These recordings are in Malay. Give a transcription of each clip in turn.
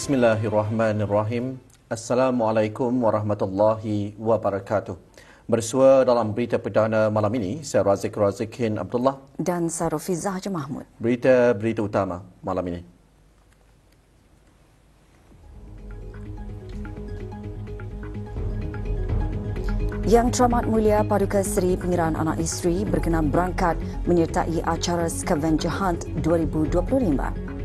Bismillahirrahmanirrahim. Assalamualaikum warahmatullahi wabarakatuh. Bersua dalam berita perdana malam ini, saya Razikin Abdullah dan saya Rafizah Haji Mahmud. Berita utama malam ini. Yang Teramat Mulia Paduka Seri Pengiraan Anak Isteri berkenan berangkat menyertai acara Scavenger Hunt 2025.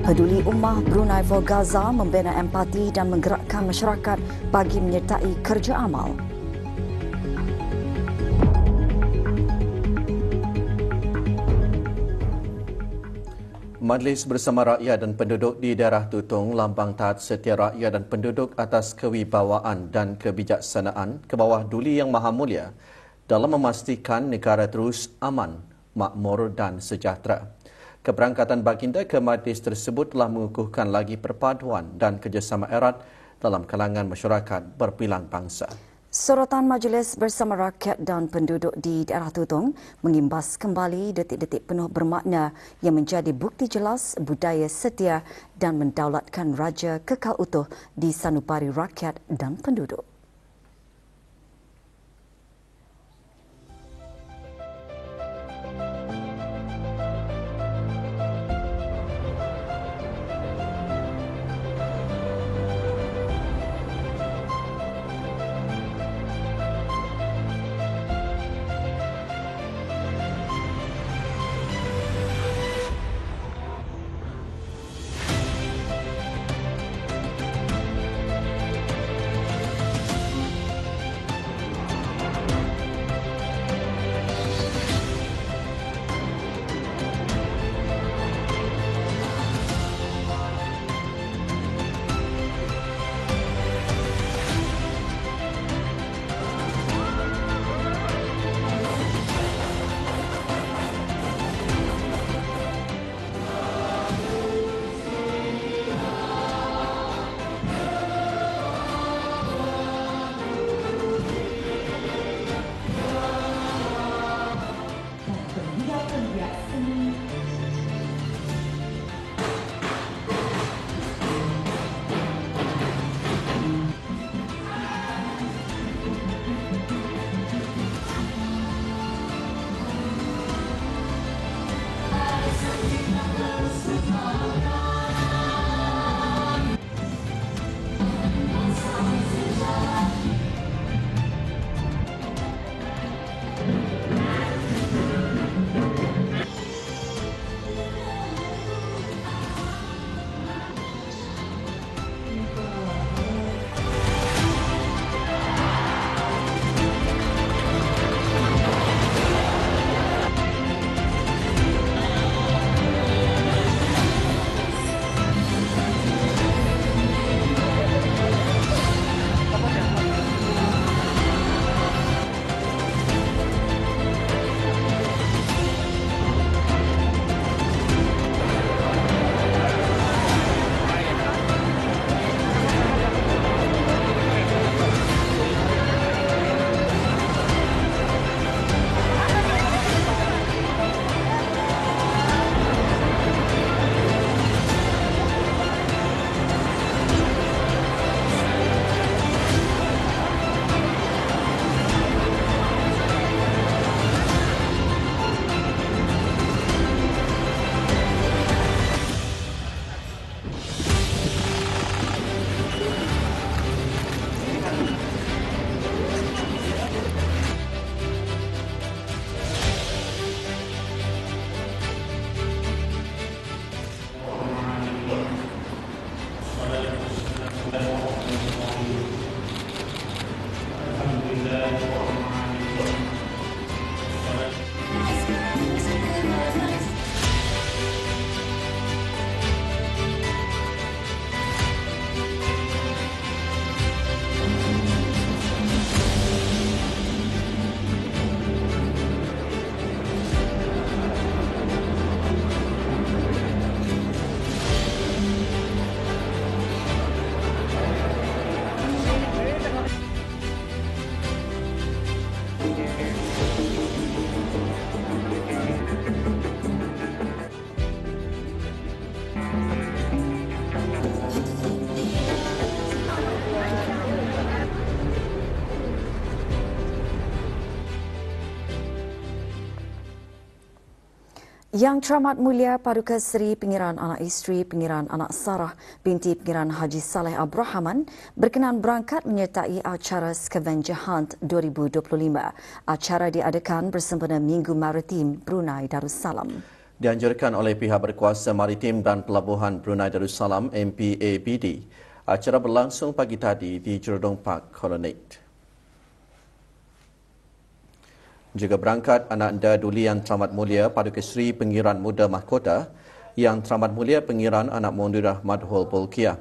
Peduli Ummah Brunei for Gaza membina empati dan menggerakkan masyarakat bagi menyertai kerja amal. Majlis Bersama Rakyat dan Penduduk di Daerah Tutong lambang taat setia rakyat dan penduduk atas kewibawaan dan kebijaksanaan ke bawah Duli Yang Maha Mulia dalam memastikan negara terus aman, makmur dan sejahtera. Keberangkatan baginda ke majlis tersebut telah mengukuhkan lagi perpaduan dan kerjasama erat dalam kalangan masyarakat berbilang bangsa. Sorotan Majlis Bersama Rakyat dan Penduduk di Daerah Tutong mengimbas kembali detik-detik penuh bermakna yang menjadi bukti jelas budaya setia dan mendaulatkan raja kekal utuh di sanubari rakyat dan penduduk. Yang Teramat Mulia Paduka Seri Pengiran Anak Isteri Pengiran Anak Sarah binti Pengiran Haji Saleh Abrahaman berkenan berangkat menyertai acara Scavenger Hunt 2025. Acara diadakan bersempena Minggu Maritim Brunei Darussalam. Dianjurkan oleh pihak berkuasa Maritim dan Pelabuhan Brunei Darussalam MPABD. Acara berlangsung pagi tadi di Jerudong Park, Colonnade. Juga berangkat anak anda Duli Yang Teramat Mulia Paduka Seri Pengiran Muda Mahkota, Yang Teramat Mulia Pengiran Anak Mundirah Madhul Bolkiah.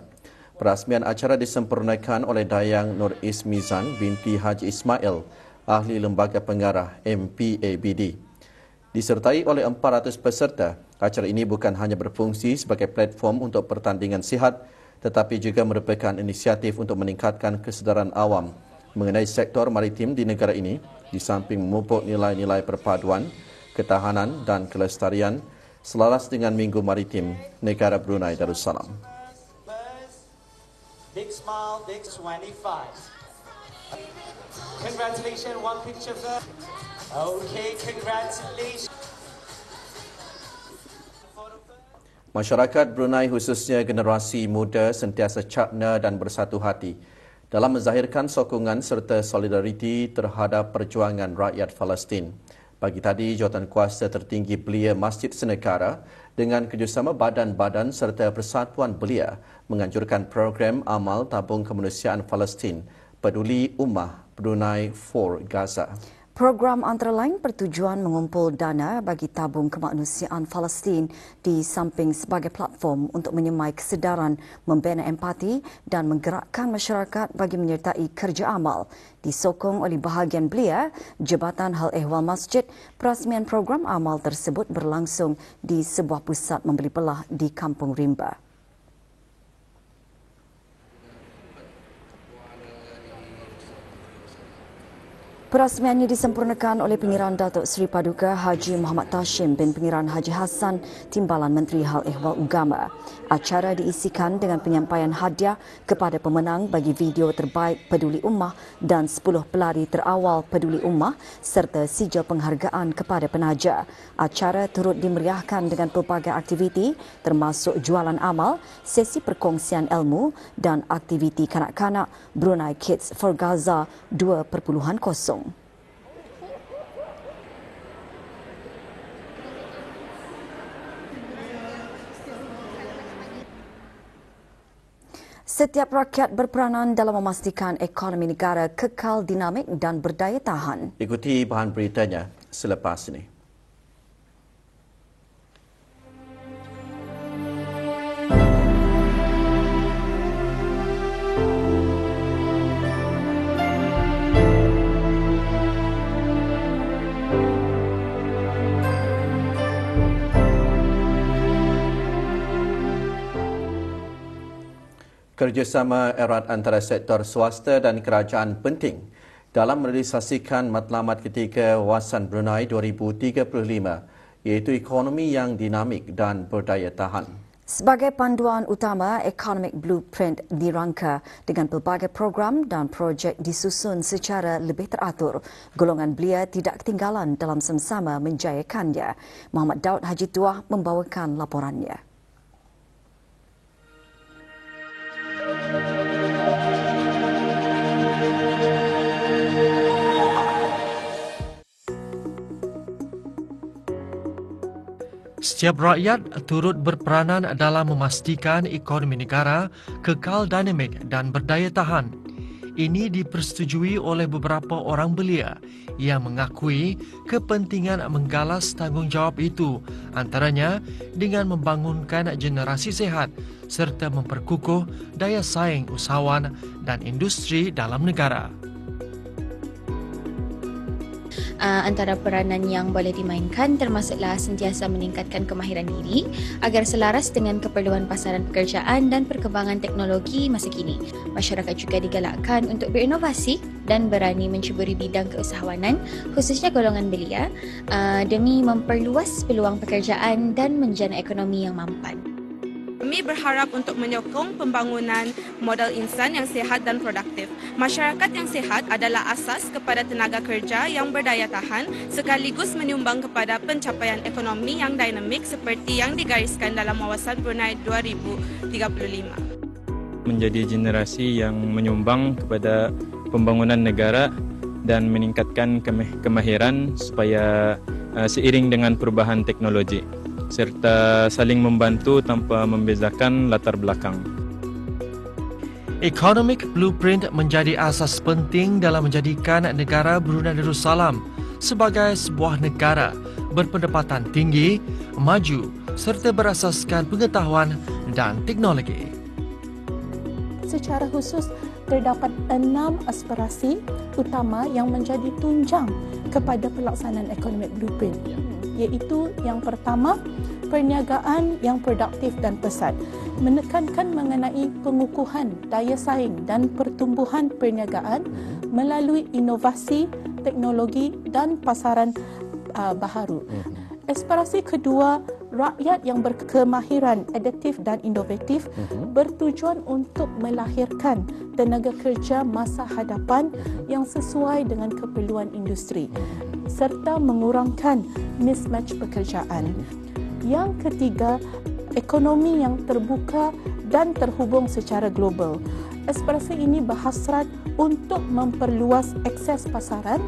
Perasmian acara disempurnakan oleh Dayang Nur Ismizan binti Haji Ismail, Ahli Lembaga Pengarah MPABD. Disertai oleh 400 peserta, acara ini bukan hanya berfungsi sebagai platform untuk pertandingan sihat, tetapi juga merupakan inisiatif untuk meningkatkan kesedaran awam mengenai sektor maritim di negara ini, di samping memupuk nilai-nilai perpaduan, ketahanan dan kelestarian selaras dengan Minggu Maritim Negara Brunei Darussalam. Big smile, big 25. Congratulations, one picture first. Okay, congratulations. Masyarakat Brunei khususnya generasi muda sentiasa cakna dan bersatu hati dalam menzahirkan sokongan serta solidariti terhadap perjuangan rakyat Palestin. Pagi tadi, Jawatankuasa Tertinggi Belia Masjid Senegara dengan kerjasama badan-badan serta persatuan belia menganjurkan program amal tabung kemanusiaan Palestin Peduli Ummah Brunei for Gaza. Program antara lain bertujuan mengumpul dana bagi tabung kemanusiaan Palestin di samping sebagai platform untuk menyemai kesedaran, membina empati dan menggerakkan masyarakat bagi menyertai kerja amal. Disokong oleh bahagian belia, Jabatan Hal Ehwal Masjid, perasmian program amal tersebut berlangsung di sebuah pusat membeli belah di Kampung Rimba. Perasmiannya disempurnakan oleh Pengiran Datuk Seri Paduka Haji Muhammad Tashim bin Pengiran Haji Hassan, Timbalan Menteri Hal Ehwal Agama. Acara diisikan dengan penyampaian hadiah kepada pemenang bagi video terbaik Peduli Ummah dan 10 pelari terawal Peduli Ummah serta sijil penghargaan kepada penaja. Acara turut dimeriahkan dengan pelbagai aktiviti termasuk jualan amal, sesi perkongsian ilmu dan aktiviti kanak-kanak Brunei Kids for Gaza 2.0. Setiap rakyat berperanan dalam memastikan ekonomi negara kekal dinamik dan berdaya tahan. Ikuti bahan beritanya selepas ini. Kerjasama erat antara sektor swasta dan kerajaan penting dalam merealisasikan matlamat ketiga Wawasan Brunei 2035, iaitu ekonomi yang dinamik dan berdaya tahan. Sebagai panduan utama, Economic Blueprint dirangka dengan pelbagai program dan projek disusun secara lebih teratur. Golongan belia tidak ketinggalan dalam sama-sama menjayakannya. Muhammad Daud Haji Tuah membawakan laporannya. Setiap rakyat turut berperanan dalam memastikan ekonomi negara kekal dinamik dan berdaya tahan. Ini dipersetujui oleh beberapa orang belia yang mengakui kepentingan menggalas tanggungjawab itu, antaranya dengan membangunkan generasi sehat serta memperkukuh daya saing usahawan dan industri dalam negara. Antara peranan yang boleh dimainkan termasuklah sentiasa meningkatkan kemahiran diri agar selaras dengan keperluan pasaran pekerjaan dan perkembangan teknologi masa kini. Masyarakat juga digalakkan untuk berinovasi dan berani mencuburi bidang keusahawanan, khususnya golongan belia, demi memperluas peluang pekerjaan dan menjana ekonomi yang mampan. Kami berharap untuk menyokong pembangunan modal insan yang sihat dan produktif. Masyarakat yang sihat adalah asas kepada tenaga kerja yang berdaya tahan sekaligus menyumbang kepada pencapaian ekonomi yang dinamik seperti yang digariskan dalam Wawasan Brunei 2035. Menjadi generasi yang menyumbang kepada pembangunan negara dan meningkatkan kemahiran supaya seiring dengan perubahan teknologi serta saling membantu tanpa membezakan latar belakang. Economic Blueprint menjadi asas penting dalam menjadikan negara Brunei Darussalam sebagai sebuah negara berpendapatan tinggi, maju serta berasaskan pengetahuan dan teknologi. Secara khusus, terdapat 6 aspirasi utama yang menjadi tunjang kepada pelaksanaan Economic Blueprint, iaitu yang pertama, perniagaan yang produktif dan pesat, menekankan mengenai pengukuhan daya saing dan pertumbuhan perniagaan melalui inovasi, teknologi dan pasaran baharu. Aspirasi kedua, rakyat yang berkemahiran adaptif dan inovatif bertujuan untuk melahirkan tenaga kerja masa hadapan yang sesuai dengan keperluan industri serta mengurangkan mismatch pekerjaan. Yang ketiga, ekonomi yang terbuka dan terhubung secara global. Aspirasi ini berhasrat untuk memperluas akses pasaran,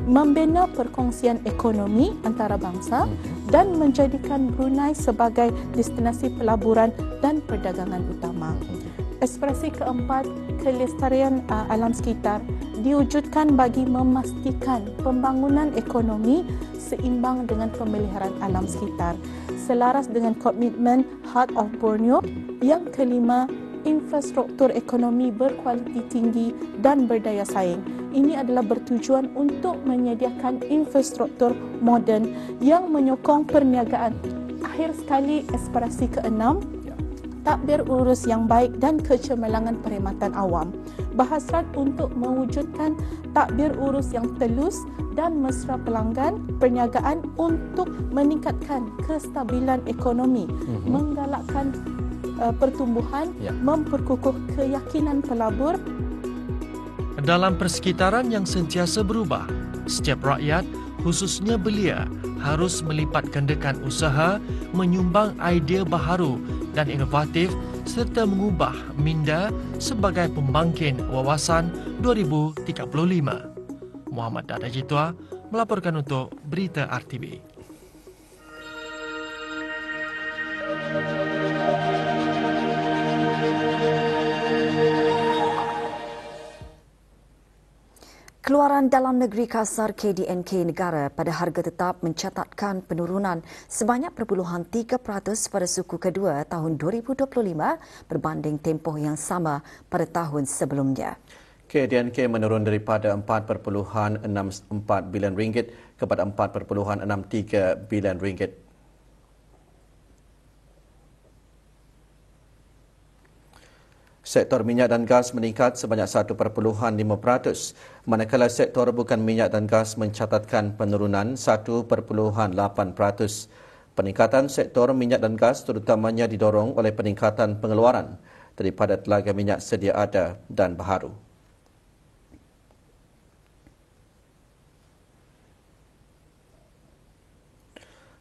membina perkongsian ekonomi antarabangsa dan menjadikan Brunei sebagai destinasi pelaburan dan perdagangan utama. Aspirasi keempat, kelestarian alam sekitar diwujudkan bagi memastikan pembangunan ekonomi seimbang dengan pemeliharaan alam sekitar, selaras dengan komitmen Heart of Borneo. Yang kelima, infrastruktur ekonomi berkualiti tinggi dan berdaya saing. Ini adalah bertujuan untuk menyediakan infrastruktur moden yang menyokong perniagaan. Akhir sekali, aspirasi keenam, takbir urus yang baik dan kecemerlangan perkhidmatan awam. Berhasrat untuk mewujudkan takbir urus yang telus dan mesra pelanggan perniagaan untuk meningkatkan kestabilan ekonomi, menggalakkan pertumbuhan, memperkukuh keyakinan pelabur. Dalam persekitaran yang sentiasa berubah, setiap rakyat, khususnya belia, harus melipat gandakan usaha, menyumbang idea baharu dan inovatif serta mengubah minda sebagai pembangkit Wawasan 2035. Muhammad Dada Jitwa melaporkan untuk Berita RTB. Keluaran dalam negeri kasar KDNK negara pada harga tetap mencatatkan penurunan sebanyak 0.3% pada suku kedua tahun 2025 berbanding tempoh yang sama pada tahun sebelumnya. KDNK menurun daripada 4.64 bilion ringgit kepada 4.63 bilion ringgit. Sektor minyak dan gas meningkat sebanyak 1.5%, manakala sektor bukan minyak dan gas mencatatkan penurunan 1.8%. Peningkatan sektor minyak dan gas terutamanya didorong oleh peningkatan pengeluaran daripada telaga minyak sedia ada dan baharu.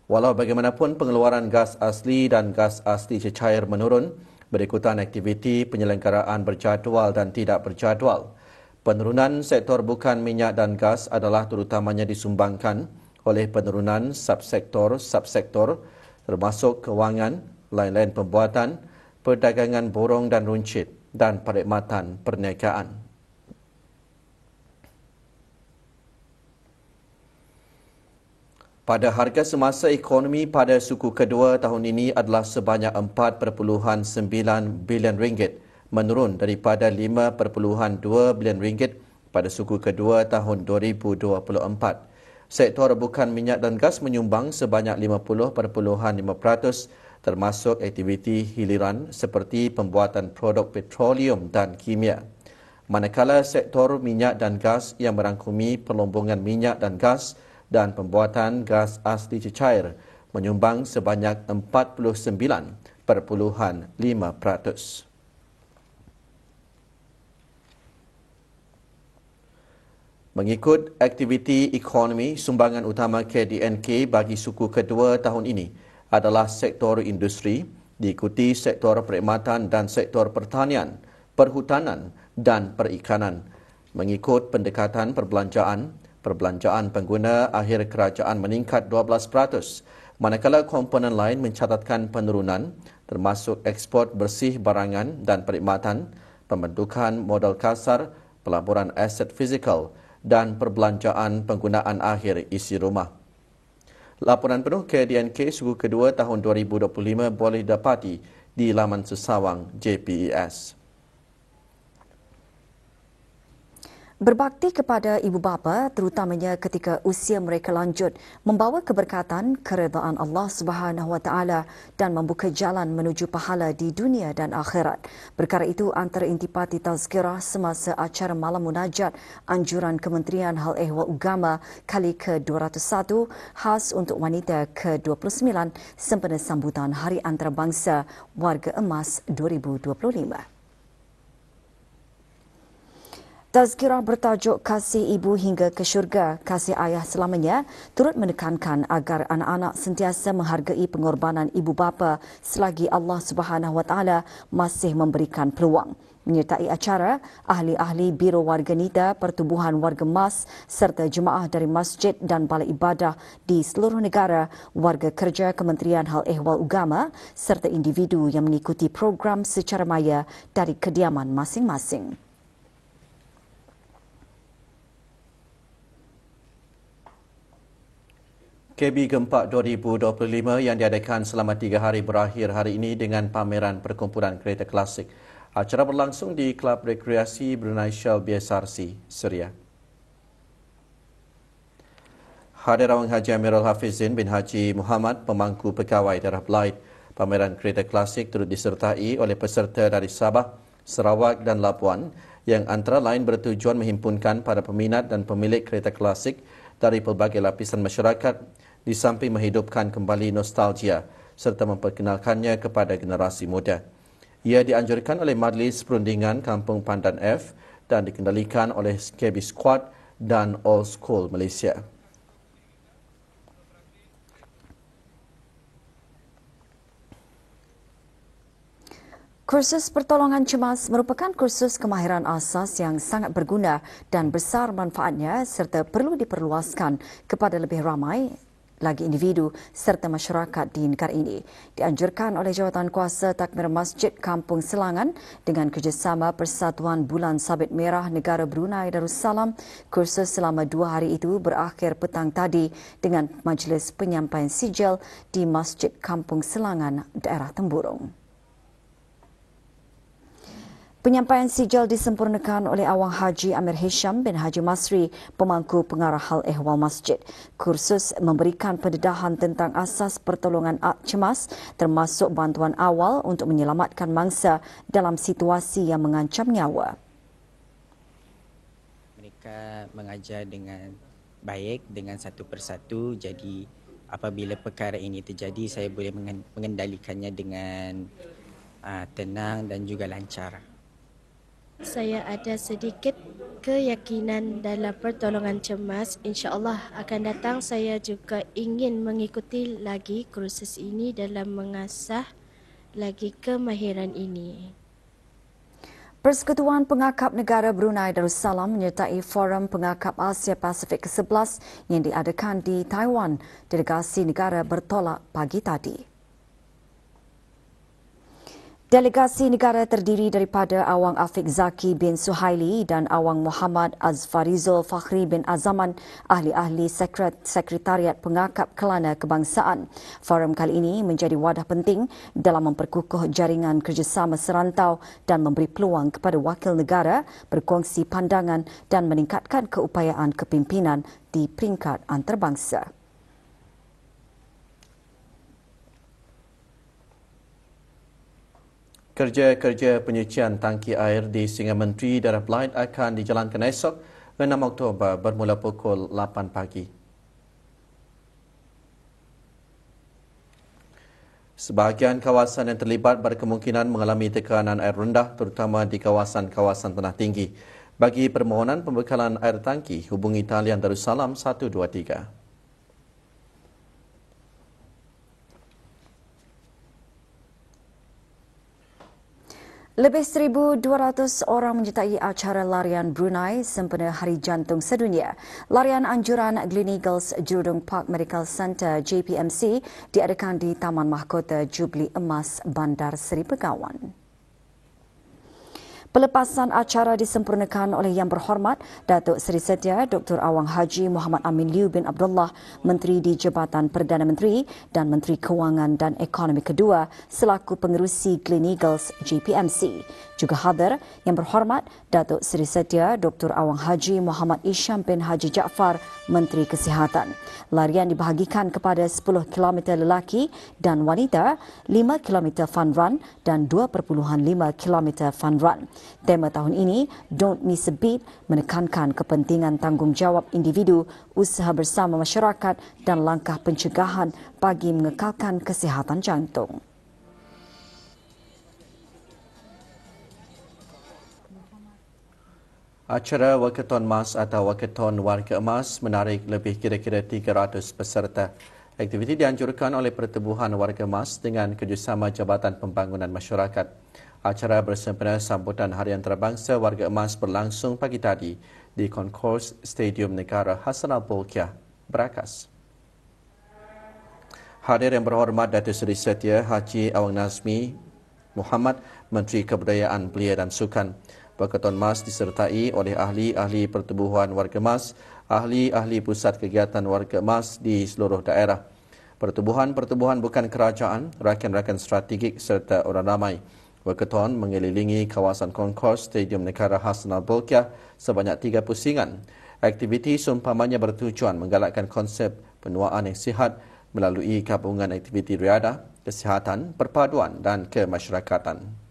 Walau bagaimanapun pengeluaran gas asli dan gas asli cecair menurun, berikutan aktiviti penyelenggaraan berjadual dan tidak berjadual. Penurunan sektor bukan minyak dan gas adalah terutamanya disumbangkan oleh penurunan subsektor termasuk kewangan, lain-lain pembuatan, perdagangan borong dan runcit dan perkhidmatan perniagaan. Pada harga semasa ekonomi pada suku kedua tahun ini adalah sebanyak 4.9 bilion ringgit, menurun daripada 5.2 bilion ringgit pada suku kedua tahun 2024. Sektor bukan minyak dan gas menyumbang sebanyak 50.5%, termasuk aktiviti hiliran seperti pembuatan produk petroleum dan kimia. Manakala sektor minyak dan gas yang merangkumi pelombongan minyak dan gas dan pembuatan gas asli cecair menyumbang sebanyak 49.8%. Mengikut aktiviti ekonomi, sumbangan utama KDNK bagi suku kedua tahun ini adalah sektor industri, diikuti sektor perkhidmatan dan sektor pertanian, perhutanan dan perikanan. Mengikut pendekatan perbelanjaan, perbelanjaan pengguna akhir kerajaan meningkat 12%, manakala komponen lain mencatatkan penurunan termasuk ekspor bersih barangan dan perkhidmatan, pembentukan modal kasar, pelaburan aset fizikal dan perbelanjaan penggunaan akhir isi rumah. Laporan penuh KDNK suku kedua tahun 2025 boleh dapati di laman sesawang JPES. Berbakti kepada ibu bapa terutamanya ketika usia mereka lanjut membawa keberkatan, keredaan Allah Subhanahu Wa Taala dan membuka jalan menuju pahala di dunia dan akhirat. Perkara itu antara intipati tazkirah semasa acara malam munajat anjuran Kementerian Hal Ehwal Agama kali ke-201 khas untuk wanita ke-29 sempena sambutan Hari Antarabangsa Warga Emas 2025. Tazkirah bertajuk Kasih Ibu Hingga ke Syurga, Kasih Ayah Selamanya turut menekankan agar anak-anak sentiasa menghargai pengorbanan ibu bapa selagi Allah Subhanahu Wa Taala masih memberikan peluang. Menyertai acara, ahli-ahli Biro Warganita Pertubuhan Warga Emas serta jemaah dari masjid dan balai ibadah di seluruh negara, warga kerja Kementerian Hal Ehwal Agama serta individu yang mengikuti program secara maya dari kediaman masing-masing. KB Gempak 2025 yang diadakan selama 3 hari berakhir hari ini dengan pameran perkumpulan kereta klasik. Acara berlangsung di Kelab Rekreasi Brunei Shell BSRC, Seria. Hadir Awang Haji Amirul Hafizin bin Haji Muhammad, pemangku pegawai Darah Belaid. Pameran kereta klasik turut disertai oleh peserta dari Sabah, Sarawak dan Labuan yang antara lain bertujuan menghimpunkan para peminat dan pemilik kereta klasik dari pelbagai lapisan masyarakat di samping menghidupkan kembali nostalgia serta memperkenalkannya kepada generasi muda. Ia dianjurkan oleh Majlis Perundingan Kampung Pandan F dan dikendalikan oleh KB Squad dan All School Malaysia. Kursus pertolongan cemas merupakan kursus kemahiran asas yang sangat berguna dan besar manfaatnya serta perlu diperluaskan kepada lebih ramai lagi individu serta masyarakat di negara ini. Dianjurkan oleh Jawatan Kuasa Takmir Masjid Kampung Selangan dengan kerjasama Persatuan Bulan Sabit Merah Negara Brunei Darussalam, kursus selama 2 hari itu berakhir petang tadi dengan majlis penyampaian sijil di Masjid Kampung Selangan, daerah Temburong. Penyampaian sijil disempurnakan oleh Awang Haji Amir Hisham bin Haji Masri, pemangku pengarah hal ehwal masjid. Kursus memberikan pendedahan tentang asas pertolongan cemas termasuk bantuan awal untuk menyelamatkan mangsa dalam situasi yang mengancam nyawa. Mereka mengajar dengan baik, dengan satu persatu. Jadi apabila perkara ini terjadi, saya boleh mengendalikannya dengan tenang dan juga lancar. Saya ada sedikit keyakinan dalam pertolongan cemas. InsyaAllah akan datang saya juga ingin mengikuti lagi kursus ini dalam mengasah lagi kemahiran ini. Persekutuan Pengakap Negara Brunei Darussalam menyertai Forum Pengakap Asia Pasifik ke-11 yang diadakan di Taiwan. Delegasi negara bertolak pagi tadi. Delegasi negara terdiri daripada Awang Afiq Zaki bin Suhaili dan Awang Muhammad Azfarizul Fakhri bin Azaman, ahli-ahli Sekretariat Pengakap Kelana Kebangsaan. Forum kali ini menjadi wadah penting dalam memperkukuh jaringan kerjasama serantau dan memberi peluang kepada wakil negara berkongsi pandangan dan meningkatkan keupayaan kepimpinan di peringkat antarabangsa. Kerja-kerja penyucian tangki air di Singa Menteri Darah Belaid akan dijalankan esok 6 Oktober bermula pukul 8 pagi. Sebahagian kawasan yang terlibat berkemungkinan mengalami tekanan air rendah terutama di kawasan-kawasan tanah tinggi. Bagi permohonan pembekalan air tangki, hubungi talian Darussalam 123. Lebih 1,200 orang menyertai acara larian Brunei sempena Hari Jantung Sedunia. Larian anjuran Gleneagles Jurudong Park Medical Centre JPMC diadakan di Taman Mahkota Jubli Emas Bandar Seri Begawan. Pelepasan acara disempurnakan oleh Yang Berhormat Datuk Seri Setia Dr. Awang Haji Muhammad Amin Liu bin Abdullah, Menteri di Jabatan Perdana Menteri dan Menteri Kewangan dan Ekonomi kedua selaku pengerusi Gleneagles JPMC. Juga hadir Yang Berhormat Datuk Seri Setia Dr. Awang Haji Muhammad Isham bin Haji Jaafar, Menteri Kesihatan. Larian dibahagikan kepada 10 km lelaki dan wanita, 5 km fun run dan 2.5 km fun run. Tema tahun ini, Don't Miss a Beat, menekankan kepentingan tanggungjawab individu, usaha bersama masyarakat dan langkah pencegahan bagi mengekalkan kesihatan jantung. Acara Walkathon Emas atau Walkathon Warga Emas menarik lebih kira-kira 300 peserta. Aktiviti dianjurkan oleh Pertubuhan Warga Emas dengan kerjasama Jabatan Pembangunan Masyarakat. Acara bersempena sambutan Harian Antarabangsa Warga Emas berlangsung pagi tadi di Concourse Stadium Negara Hassanal Bolkiah, Berakas. Hadir Yang Berhormat Datuk Seri Setia Haji Awang Nazmi Muhammad, Menteri Kebudayaan, Belia dan Sukan. Walkathon Emas disertai oleh ahli-ahli Pertubuhan Warga Emas, ahli-ahli pusat kegiatan Warga Emas di seluruh daerah. Pertubuhan-pertubuhan bukan kerajaan, rakan-rakan strategik serta orang ramai. Walkathon mengelilingi kawasan Concourse Stadium Negara Hassanal Bolkiah sebanyak 3 pusingan. Aktiviti seumpamanya bertujuan menggalakkan konsep penuaan yang sihat melalui gabungan aktiviti riadah, kesihatan, perpaduan dan kemasyarakatan.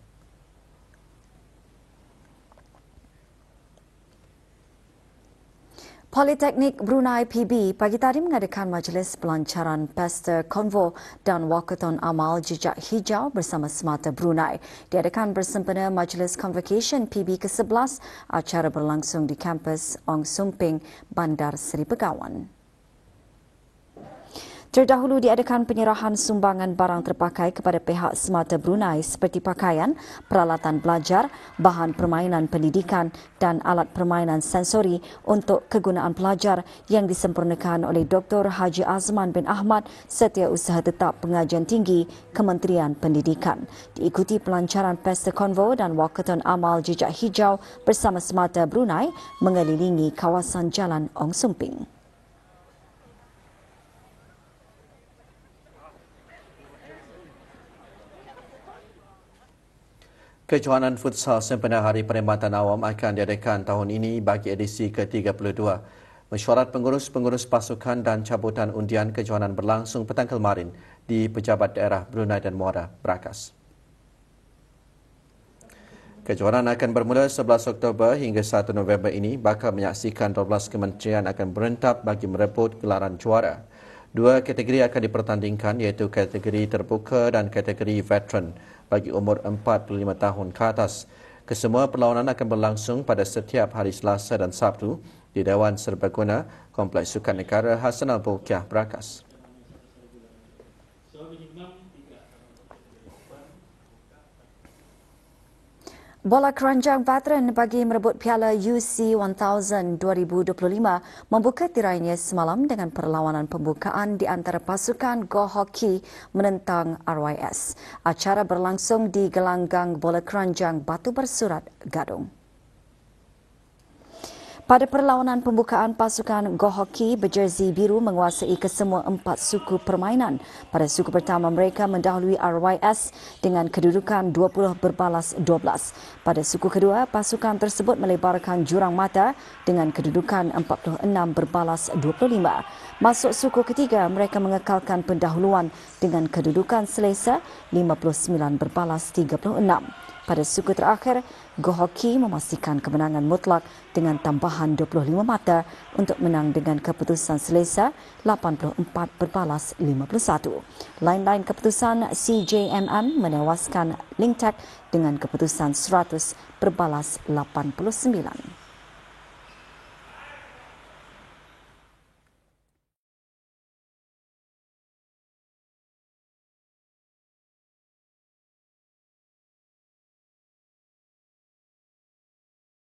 Politeknik Brunei PB pagi tadi mengadakan majlis pelancaran Pesta Konvo dan Walkathon Amal Jejak Hijau bersama Semata Brunei. Diadakan bersempena Majlis Convocation PB ke-11, acara berlangsung di kampus Ong Sumping, Bandar Seri Begawan. Terdahulu diadakan penyerahan sumbangan barang terpakai kepada pihak Semata Brunei seperti pakaian, peralatan belajar, bahan permainan pendidikan dan alat permainan sensori untuk kegunaan pelajar yang disempurnakan oleh Dr. Haji Azman bin Ahmad, Setiausaha Tetap Pengajian Tinggi Kementerian Pendidikan. Diikuti pelancaran Pesta Konvo dan Walkathon Amal Jejak Hijau bersama Semata Brunei mengelilingi kawasan Jalan Ong Sumping. Kejohanan futsal sempena Hari Perkhidmatan Awam akan diadakan tahun ini bagi edisi ke-32. Mesyuarat pengurus-pengurus pasukan dan cabutan undian kejohanan berlangsung petang kemarin di Pejabat Daerah Brunei dan Muara, Berakas. Kejohanan akan bermula 11 Oktober hingga 1 November ini bakal menyaksikan 12 kementerian akan berentap bagi merebut gelaran juara. 2 kategori akan dipertandingkan iaitu kategori terbuka dan kategori veteran bagi umur 45 tahun ke atas. Kesemua perlawanan akan berlangsung pada setiap hari Selasa dan Sabtu di Dewan Serbaguna Kompleks Sukan Negara Hassanal Bolkiah, Berakas. Bola keranjang veteran bagi merebut Piala UC 1000 2025 membuka tirainya semalam dengan perlawanan pembukaan di antara pasukan Go Hockey menentang RYS. Acara berlangsung di gelanggang bola keranjang Batu Bersurat, Gadong. Pada perlawanan pembukaan, pasukan Go Hockey berjersey biru menguasai kesemua 4 suku permainan. Pada suku pertama, mereka mendahului RYS dengan kedudukan 20-12. Pada suku kedua, pasukan tersebut melebarkan jurang mata dengan kedudukan 46-25. Masuk suku ketiga, mereka mengekalkan pendahuluan dengan kedudukan selesa 59-36. Pada suku terakhir, Go Hoki memastikan kemenangan mutlak dengan tambahan 25 mata untuk menang dengan keputusan selesa 84-51. Lain-lain keputusan, CJMM menewaskan Lingtek dengan keputusan 100-89.